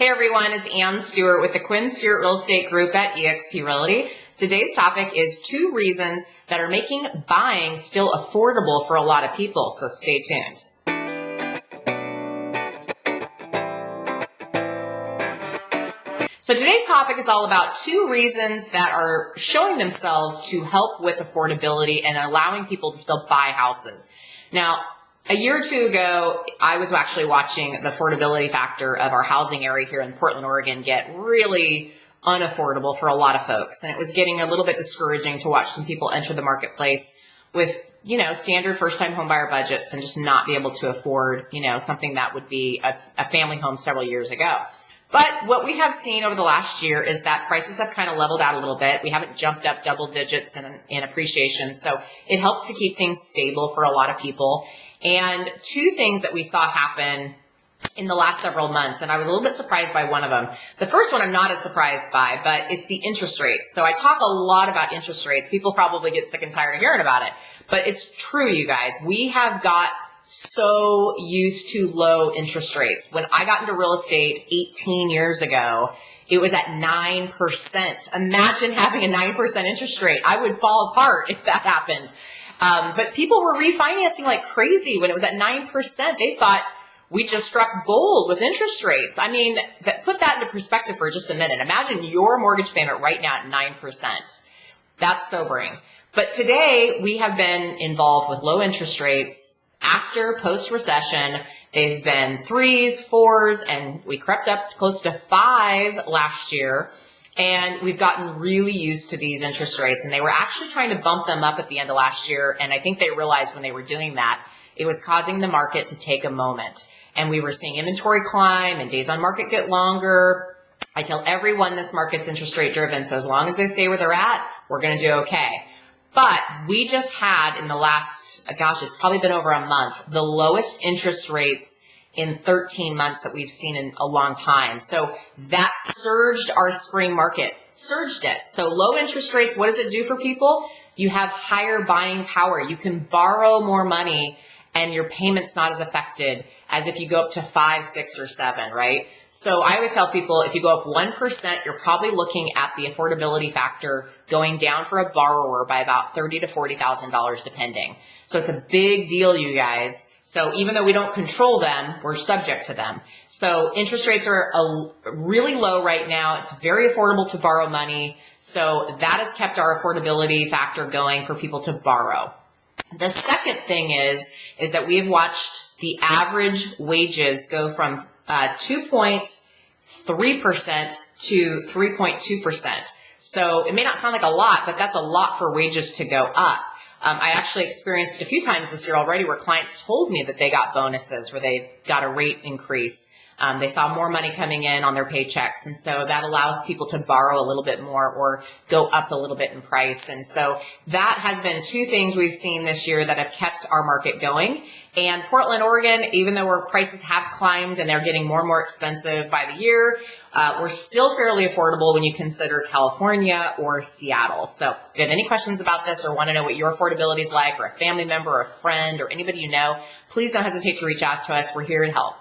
Hey everyone, it's Ann Stewart with the Quinn Stewart Real Estate Group at eXp Realty. Today's topic is 2 reasons that are making buying still affordable for a lot of people, so stay tuned. So today's topic is all about 2 reasons that are showing themselves to help with affordability and allowing people to still buy houses. Now, a year or 2 ago, I was actually watching the affordability factor of our housing area here in Portland, Oregon get really unaffordable for a lot of folks. And it was getting a little bit discouraging to watch some people enter the marketplace with, standard first-time homebuyer budgets and just not be able to afford, something that would be a family home several years ago. But what we have seen over the last year is that prices have kind of leveled out a little bit. We haven't jumped up double digits in appreciation. So it helps to keep things stable for a lot of people. And 2 things that we saw happen in the last several months, and I was a little bit surprised by one of them. The first one I'm not as surprised by, but it's the interest rates. So I talk a lot about interest rates. People probably get sick and tired of hearing about it, but it's true, you guys. We have got so used to low interest rates. When I got into real estate 18 years ago, it was at 9%. Imagine having a 9% interest rate. I would fall apart if that happened. But people were refinancing like crazy when it was at 9%. They thought we just struck gold with interest rates. I mean, put that into perspective for just a minute. Imagine your mortgage payment right now at 9%. That's sobering. But today we have been involved with low interest rates. After post-recession, they've been 3s, 4s, and we crept up close to 5 last year. And we've gotten really used to these interest rates, and they were actually trying to bump them up at the end of last year. And I think they realized when they were doing that, it was causing the market to take a moment. And we were seeing inventory climb and days on market get longer. I tell everyone this market's interest rate driven, so as long as they stay where they're at, we're going to do okay. But we just had in the last, it's probably been over a month, the lowest interest rates in 13 months that we've seen in a long time. So that surged our spring market, surged it. So low interest rates, what does it do for people? You have higher buying power. You can borrow more money and your payment's not as affected as if you go up to 5, 6, or 7, right? So I always tell people if you go up 1%, you're probably looking at the affordability factor going down for a borrower by about $30,000 to $40,000 depending. So it's a big deal, you guys. So even though we don't control them, we're subject to them. So interest rates are really low right now. It's very affordable to borrow money. So that has kept our affordability factor going for people to borrow. The second thing is that we've watched the average wages go from 2.3% to 3.2%. So it may not sound like a lot, but that's a lot for wages to go up. I actually experienced a few times this year already where clients told me that they got bonuses, where they got a rate increase. They saw more money coming in on their paychecks. And so that allows people to borrow a little bit more or go up a little bit in price. And so that has been 2 things we've seen this year that have kept our market going. And Portland, Oregon, even though our prices have climbed and they're getting more and more expensive by the year, we're still fairly affordable when you consider California or Seattle. So if you have any questions about this or want to know what your affordability is like, or a family member or a friend or anybody you know, please don't hesitate to reach out to us. We're here to help.